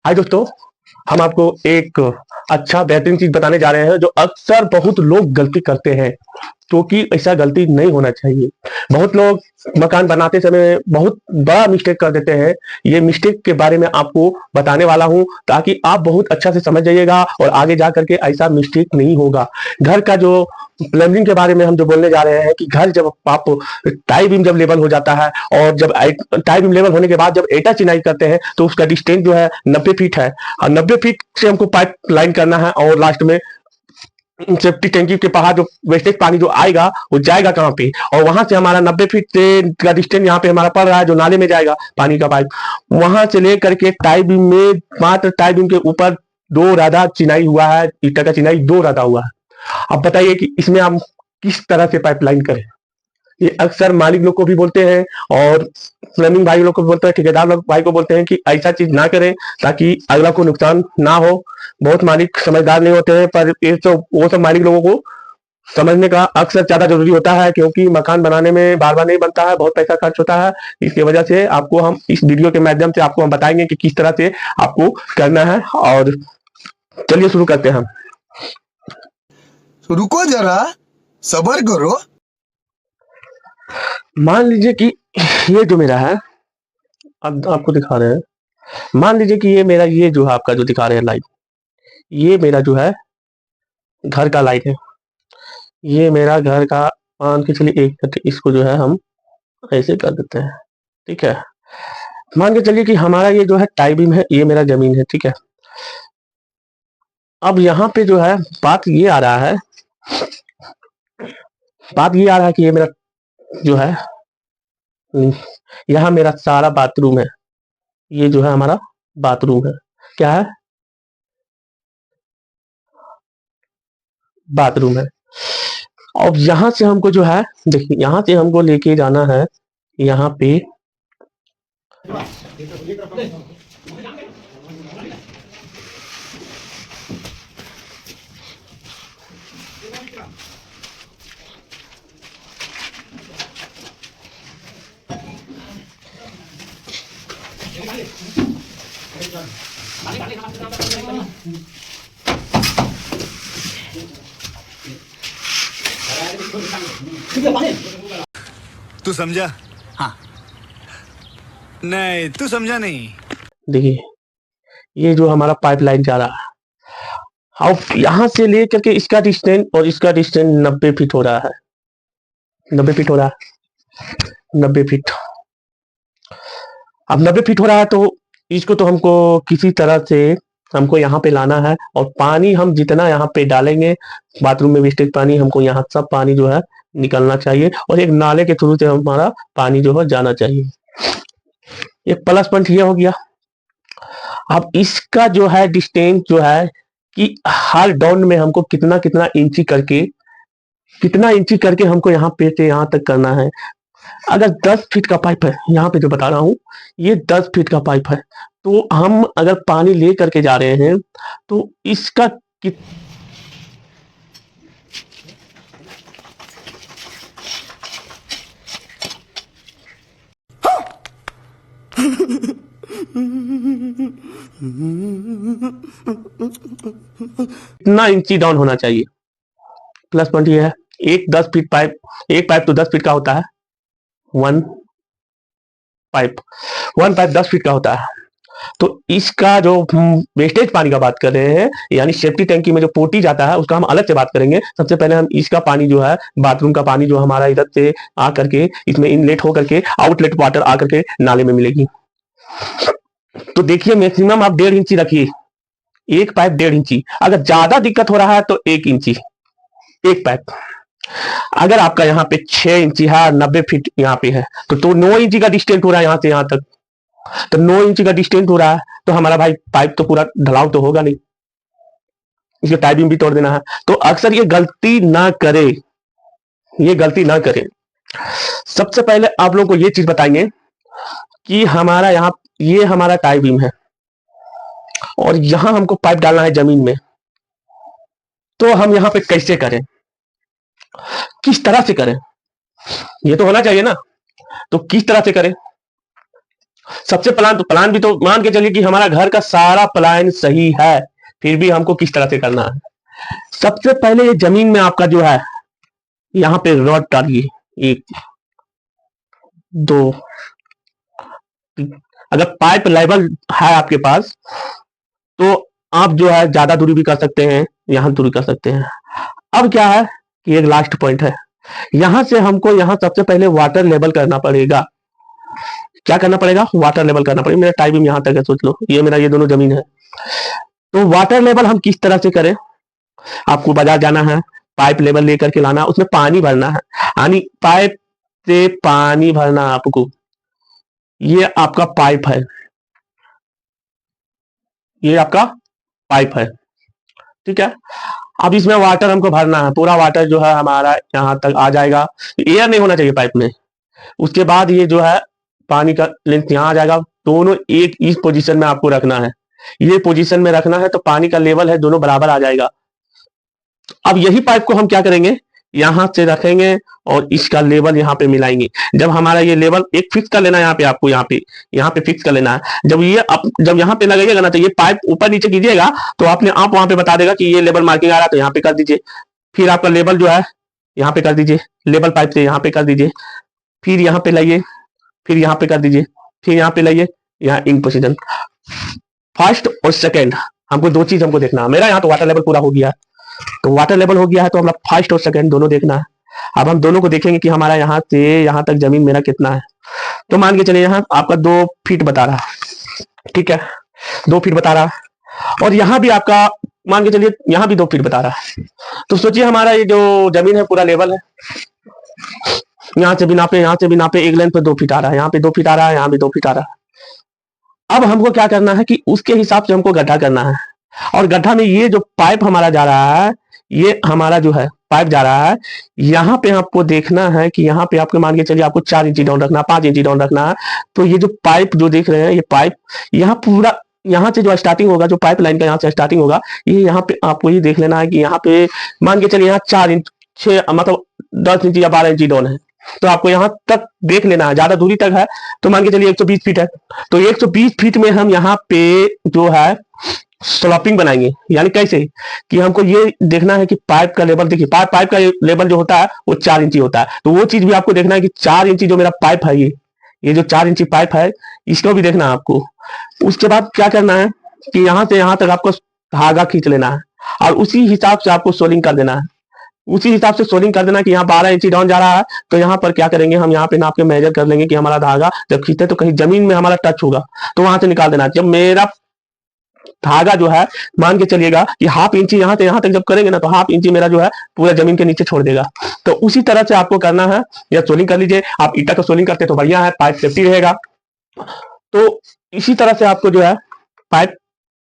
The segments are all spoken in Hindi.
हाय दोस्तों, हम आपको एक अच्छा बेहतरीन चीज बताने जा रहे हैं जो अक्सर बहुत लोग गलती करते हैं, क्योंकि ऐसा गलती नहीं होना चाहिए। बहुत लोग मकान बनाते समय बहुत बड़ा मिस्टेक कर देते हैं। ये मिस्टेक के बारे में आपको बताने वाला हूं ताकि आप बहुत अच्छा से समझ जाइएगा और आगे जा करके ऐसा मिस्टेक नहीं होगा। घर का जो प्लम्बिंग के बारे में हम जो बोलने जा रहे हैं कि घर जब आप टाई बीम जब लेवल हो जाता है और जब टाई बीम लेवल होने के बाद जब एटा चिनाई करते हैं तो उसका डिस्टेंस जो है 90 फीट है और 90 फीट से हमको पाइप लाइन करना है और लास्ट में सेफ्टी टैंकी के बाहर जो वेस्टेज पानी जो आएगा वो जाएगा कहाँ पे, और वहां से हमारा 90 फीट से का डिस्टेंस यहाँ पे हमारा पड़ रहा है जो नाले में जाएगा पानी का पाइप, वहां से लेकर के टाई बीम में मात्र टाई बीम के ऊपर 2 राधा चिनाई हुआ है, ईटा का चिनाई 2 राधा हुआ है। अब बताइए कि इसमें हम किस तरह से पाइपलाइन करें। ये अक्सर मालिक लोग को भी बोलते हैं और प्लम्बिंग भाई लोग को भी बोलते हैं, ठेकेदार लोग भाई को बोलते हैं कि ऐसा चीज ना करें ताकि अगला को नुकसान ना हो। बहुत मालिक समझदार नहीं होते हैं, पर ये तो वो सब मालिक लोगों को समझने का अक्सर ज्यादा जरूरी होता है, क्योंकि मकान बनाने में बार बार नहीं बनता है, बहुत पैसा खर्च होता है। इसकी वजह से आपको हम इस वीडियो के माध्यम से आपको हम बताएंगे कि किस तरह से आपको करना है। और चलिए शुरू करते हैं हम। रुको जरा, सबर करो। मान लीजिए कि ये जो मेरा है, अब आपको दिखा रहे हैं। मान लीजिए कि ये मेरा, ये जो है आपका जो दिखा रहे हैं लाइट, ये मेरा जो है घर का लाइट है। ये मेरा घर का, मान के चलिए एक करके इसको जो है हम ऐसे कर देते हैं, ठीक है। मान के चलिए कि हमारा ये जो है टाई बीम है, ये मेरा जमीन है, ठीक है। अब यहाँ पे जो है बात ये आ रहा है, कि ये मेरा जो है, यहाँ मेरा सारा बाथरूम है। ये जो है हमारा बाथरूम है, क्या है, बाथरूम है। अब यहाँ से हमको जो है, देखिए यहाँ से हमको लेके जाना है यहाँ पे, तू समझा? हाँ। नहीं, तू समझा नहीं। देखिए ये जो हमारा पाइपलाइन जा रहा है, अब यहाँ से लेकर के इसका डिस्टेंस और इसका डिस्टेंस 90 फीट हो रहा है, 90 फीट हो रहा है, 90 फीट। अब 90 फीट हो रहा है तो इसको तो हमको किसी तरह से हमको यहाँ पे लाना है, और पानी हम जितना यहाँ पे डालेंगे बाथरूम में वेस्टेज पानी, हमको यहाँ सब पानी जो है निकलना चाहिए और एक नाले के थ्रू से हमारा पानी जो है जाना चाहिए। एक प्लस पॉइंट ये हो गया। अब इसका जो है डिस्टेंस जो है कि हर डाउन में हमको कितना कितना इंची करके, हमको यहाँ पे से यहाँ तक करना है। अगर 10 फीट का पाइप है, यहाँ पे जो बता रहा हूँ ये 10 फीट का पाइप है, तो हम अगर पानी ले करके जा रहे हैं तो इसका कितना इंची डाउन होना चाहिए। प्लस पॉइंट ये है, एक 10 फीट पाइप, एक पाइप तो 10 फीट का होता है, वन पाइप, 10 फीट का होता है। तो इसका जो वेस्टेज पानी का बात कर रहे हैं, यानी सेफ्टी टैंकी में जो पोटी जाता है उसका हम अलग से बात करेंगे। सबसे पहले हम इसका पानी जो है, बाथरूम का पानी जो हमारा इधर से आ करके इसमें इनलेट हो करके आउटलेट वाटर आ करके नाले में मिलेगी। तो देखिए मैक्सिमम आप 1.5 इंची रखिए, एक पाइप 1.5 इंची। अगर ज्यादा दिक्कत हो रहा है तो 1 इंची एक पाइप। अगर आपका यहाँ पे 6 इंची है, 90 फीट यहाँ पे है, तो 9 इंची का डिस्टेंस हो रहा है यहाँ से यहाँ तक, तो 9 इंची का डिस्टेंस हो रहा है, तो हमारा भाई पाइप तो पूरा ढलाव तो होगा नहीं, इसको टाइपिंग भी तोड़ देना है। तो अक्सर ये गलती ना करे, ये गलती ना करें। सबसे पहले आप लोगों को ये चीज बताएंगे कि हमारा यहाँ, ये हमारा टाई बीम है और यहां हमको पाइप डालना है जमीन में। तो हम यहाँ पे कैसे करें, किस तरह से करें, ये तो होना चाहिए ना। तो किस तरह से करें, सबसे प्लान भी तो मान के चलिए कि हमारा घर का सारा प्लान सही है, फिर भी हमको किस तरह से करना है। सबसे पहले ये जमीन में आपका जो है यहाँ पे रॉड डालिए, 1 2 3। अगर पाइप लेवल है आपके पास तो आप जो है ज्यादा दूरी भी कर सकते हैं, यहां दूरी कर सकते हैं। अब क्या है कि एक लास्ट पॉइंट है, यहां से हमको यहां सबसे पहले वाटर लेवल करना पड़ेगा। क्या करना पड़ेगा? वाटर लेवल करना पड़ेगा। मेरा टाइम यहाँ तक है, सोच लो ये मेरा ये दोनों जमीन है। तो वाटर लेवल हम किस तरह से करें? आपको बाजार जाना है, पाइप लेवल लेकर के लाना, उसमें पानी भरना है, यानी पाइप से पानी भरना आपको। ये आपका पाइप है, ये आपका पाइप है, ठीक है। अब इसमें वाटर हमको भरना है, पूरा वाटर जो है हमारा यहाँ तक आ जाएगा। एयर नहीं होना चाहिए पाइप में। उसके बाद ये जो है पानी का लेंथ यहाँ आ जाएगा। दोनों एक इस पोजीशन में आपको रखना है, ये पोजीशन में रखना है, तो पानी का लेवल है दोनों बराबर आ जाएगा। अब यही पाइप को हम क्या करेंगे, यहां से रखेंगे और इसका लेवल यहाँ पे मिलाएंगे। जब हमारा ये लेवल एक फिक्स कर लेना है, यहाँ पे आपको यहाँ पे फिक्स कर लेना है। जब यहाँ पे लगेगा ना, तो ये पाइप ऊपर नीचे कीजिएगा तो आपने आप वहां पे बता देगा कि ये लेवल मार्किंग आ रहा है, तो यहाँ पे कर दीजिए। फिर आपका लेवल जो है यहाँ पे कर दीजिए, लेवल पाइप से यहाँ पे कर दीजिए। फिर यहाँ पे लाइए, फिर यहाँ पे कर दीजिए, फिर यहाँ पे लाइए, यहाँ इन पोजिशन। फर्स्ट और सेकेंड हमको 2 चीज हमको देखना है। मेरा यहाँ तो वाटर लेवल पूरा हो गया है, तो वाटर लेवल हो गया है, तो हमारा फर्स्ट और सेकंड दोनों देखना है। अब हम दोनों को देखेंगे कि हमारा यहाँ से यहाँ तक जमीन मेरा कितना है। तो मान के चलिए यहाँ आपका 2 फीट बता रहा है, ठीक है, 2 फीट बता रहा है। और यहाँ भी आपका मान के चलिए यहाँ भी 2 फीट बता रहा है। तो सोचिए हमारा ये जो जमीन है पूरा लेवल है, यहाँ से भी नापे, यहाँ से भी नापे, एक लाइन पे 2 फीट आ रहा है, यहाँ पे 2 फीट आ रहा है, यहाँ भी 2 फीट आ रहा है। अब हमको क्या करना है कि उसके हिसाब से हमको गड्ढा करना है। और गड्ढा में ये जो पाइप हमारा जा रहा है, ये हमारा जो है पाइप जा रहा है, यहाँ पे आपको देखना है कि यहाँ पे आपको मान के चलिए आपको 4 इंची डाउन रखना है, 5 इंची डाउन रखना है। तो ये जो पाइप जो देख रहे हैं, ये पाइप यहाँ पूरा, यहाँ से जो स्टार्टिंग होगा, जो पाइप लाइन का यहाँ से स्टार्टिंग होगा, ये यहाँ पे आपको ये देख लेना है कि यहाँ पे मान के चलिए यहाँ 4 इंच 6 मतलब 10 इंची या 12 इंची डाउन है। तो आपको यहाँ तक देख लेना है, ज्यादा दूरी तक है तो मान के चलिए 120 फीट है। तो 120 फीट में हम यहाँ पे जो है स्लॉपिंग बनाएंगे। यानी कैसे कि हमको ये देखना है कि पाइप का लेवल, देखिए पाइप का लेवल जो होता है वो 4 इंची होता है। तो वो चीज भी आपको देखना है कि 4 इंची जो मेरा पाइप है, ये जो 4 इंची पाइप है, इसको भी देखना है आपको। उसके बाद क्या करना है कि यहाँ से यहाँ तक आपको धागा खींच लेना है और उसी हिसाब से आपको सोलिंग कर देना है। उसी हिसाब से सोलिंग कर देना कि यहाँ 12 इंची डाउन जा रहा है, तो यहाँ पर क्या करेंगे, हम यहाँ पे नाप के मेजर कर लेंगे कि हमारा धागा जब खींचते तो कहीं जमीन में हमारा टच होगा, तो वहां से निकाल देना। जब मेरा धागा जो है मान के चलिएगा कि हाफ इंची यहाँ से यहाँ तक जब करेंगे ना, तो हाफ इंची मेरा जो है पूरा जमीन के नीचे छोड़ देगा। तो उसी तरह से आपको करना है, या सोलिंग कर लीजिए। आप ईटा का सोलिंग करते तो बढ़िया है, पाइप सेफ्टी रहेगा। तो इसी तरह से आपको जो है पाइप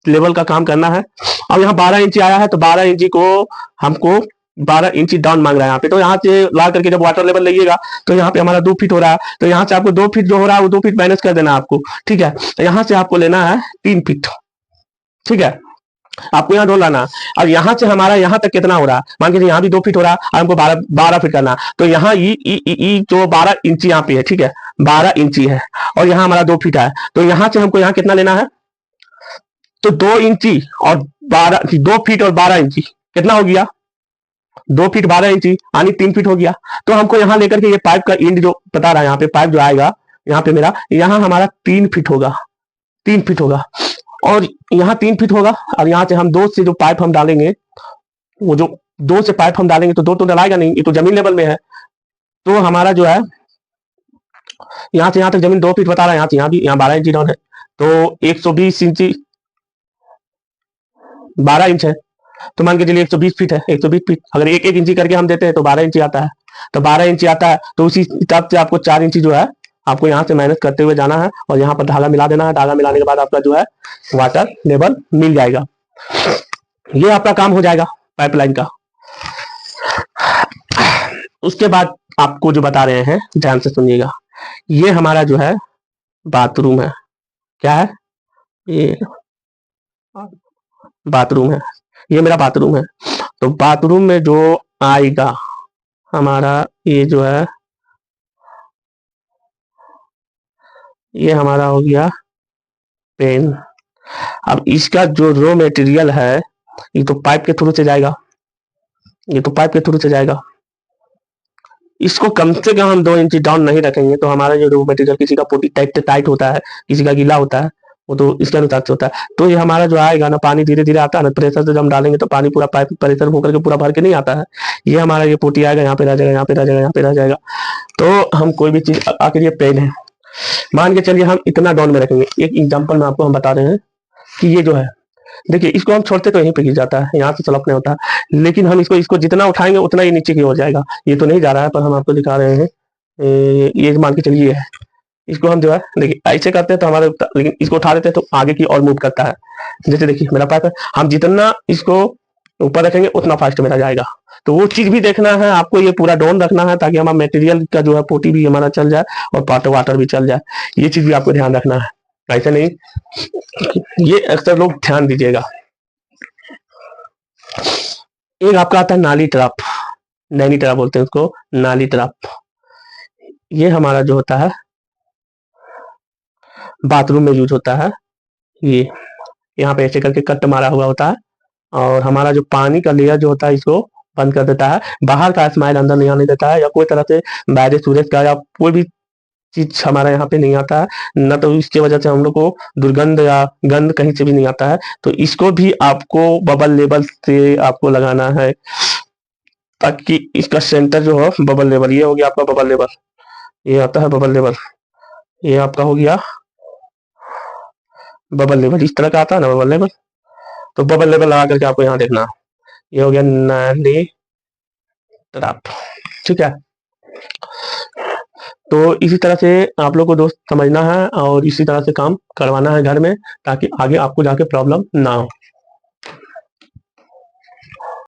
लेवल का काम करना है। अब यहाँ 12 इंची आया है, तो 12 इंची को हमको 12 इंची डाउन मांग रहा है यहाँ पे। तो यहाँ से ला करके जब वाटर लेवल लगिएगा तो यहाँ पे हमारा 2 फीट हो रहा है, तो यहाँ से आपको 2 फीट जो हो रहा है वो 2 फीट माइनस कर देना है आपको, ठीक है। तो यहाँ से आपको लेना है 3 फीट, ठीक है, आपको यहाँ ढोल लाना। और यहाँ से हमारा यहाँ तक कितना हो रहा है, मान के यहाँ भी 2 फीट हो रहा है और हमको 12 फीट करना। तो यहाँ जो 12 इंची यहाँ पे है, ठीक है, 12 इंची है और यहाँ हमारा 2 फीट है। तो यहाँ से हमको यहाँ कितना लेना है, तो 2 इंची और 2 फीट और 12 इंची कितना हो गया, 2 फीट 12 इंची यानी 3 फीट हो गया। तो हमको यहाँ लेकर के ये पाइप का इंड जो बता रहा है, यहाँ पे पाइप जो आएगा यहाँ पे मेरा, यहाँ हमारा 3 फीट होगा, 3 फीट होगा और यहाँ 3 फीट होगा। और यहाँ से हम 2 से जो पाइप हम डालेंगे, वो जो 2 से पाइप हम डालेंगे, तो 2 तो डलाएगा नहीं, ये तो जमीन लेवल में है। तो हमारा जो है यहाँ से यहाँ तक जमीन 2 फीट बता रहा है, यहाँ से यहाँ भी यहाँ 12 इंची डाउन है, तो 120 इंची 12 इंच है, तो मान के चलिए 120 फीट है। 120 फीट अगर एक इंची करके हम देते हैं तो 12 इंची आता है, तो 12 इंची आता है। तो उसी हिसाब से आपको 4 इंची जो है आपको यहाँ से माइनस करते हुए जाना है और यहाँ पर धागा मिला देना है। धागा मिलाने के बाद आपका जो है वाटर लेवल मिल जाएगा। ये आपका काम हो जाएगा पाइपलाइन का। उसके बाद आपको जो बता रहे हैं ध्यान से सुनिएगा, ये हमारा जो है बाथरूम है। क्या है ये? बाथरूम है, ये मेरा बाथरूम है। तो बाथरूम में जो आएगा हमारा ये जो है ये हमारा हो गया पेन। अब इसका जो रॉ मटेरियल है ये तो पाइप के थ्रू से जाएगा, ये तो पाइप के थ्रू से जाएगा। इसको कम से कम हम 2 इंच डाउन नहीं रखेंगे तो हमारा जो रॉ मटेरियल, किसी का पोटी टाइट टाइट होता है, किसी का गीला होता है, वो तो इसके अनुसार से होता है। तो ये हमारा जो आएगा ना, पानी धीरे धीरे आता है ना, प्रेशर से जब हम डालेंगे तो पानी पूरा पाइप प्रेशर होकर के पूरा भर के नहीं आता है। ये हमारा ये पोटी आएगा, यहाँ पे रह जाएगा, यहाँ पे रह जाएगा, यहाँ पे रह जाएगा। तो हम कोई भी चीज, आखिर ये पेन है, मान के चलिए हम इतना डाउन में रखेंगे। एक एग्जाम्पल में आपको हम बता रहे हैं कि ये जो है, देखिए इसको हम छोड़ते तो यहीं पे गिर जाता है, यहाँ से स्लप नहीं होता है, लेकिन हम इसको जितना उठाएंगे उतना ही नीचे की ओर जाएगा। ये तो नहीं जा रहा है पर हम आपको दिखा रहे हैं। ये मान के चलिए ये है, इसको हम जो है देखिए ऐसे करते हैं तो हमारे, लेकिन इसको उठा देते हैं तो आगे की ओर मूव करता है। जैसे देखिए मेरा पाइप है, हम जितना इसको ऊपर रखेंगे उतना फास्ट मेरा जाएगा। तो वो चीज भी देखना है आपको, ये पूरा डाउन रखना है ताकि हमारा मटेरियल का जो है पोटी भी हमारा चल जाए और वाटर वाटर भी चल जाए। ये चीज भी आपको ध्यान रखना है, ऐसा नहीं। ये अक्सर लोग ध्यान दीजिएगा। एक आपका आता है नाली ट्रैप, नैनी ट्रैप बोलते हैं उसको, नाली ट्रैप। ये हमारा जो होता है बाथरूम में यूज होता है। ये यहाँ पे ऐसे करके कट मारा हुआ होता है और हमारा जो पानी का लेयर जो होता है इसको बंद कर देता है, बाहर का स्माइल अंदर नहीं आने देता है, या कोई तरह से वायरस सूरज का या कोई भी चीज हमारे यहाँ पे नहीं आता है, न तो इसकी वजह से हम लोग को दुर्गंध या गंध कहीं से भी नहीं आता है। तो इसको भी आपको बबल लेवल से आपको लगाना है ताकि इसका सेंटर जो है बबल लेवल, ये हो गया आपका बबल लेवल, ये आता है बबल लेवल, ये आपका हो गया बबल लेवल, इस तरह का आता है ना बबल लेवल। तो बबल लेवल लगा करके आपको यहाँ देखना, ये हो गया नाली ट्रैप, ठीक है। तो इसी तरह से आप लोग को दोस्त समझना है और इसी तरह से काम करवाना है घर में ताकि आगे आपको जाके प्रॉब्लम ना हो।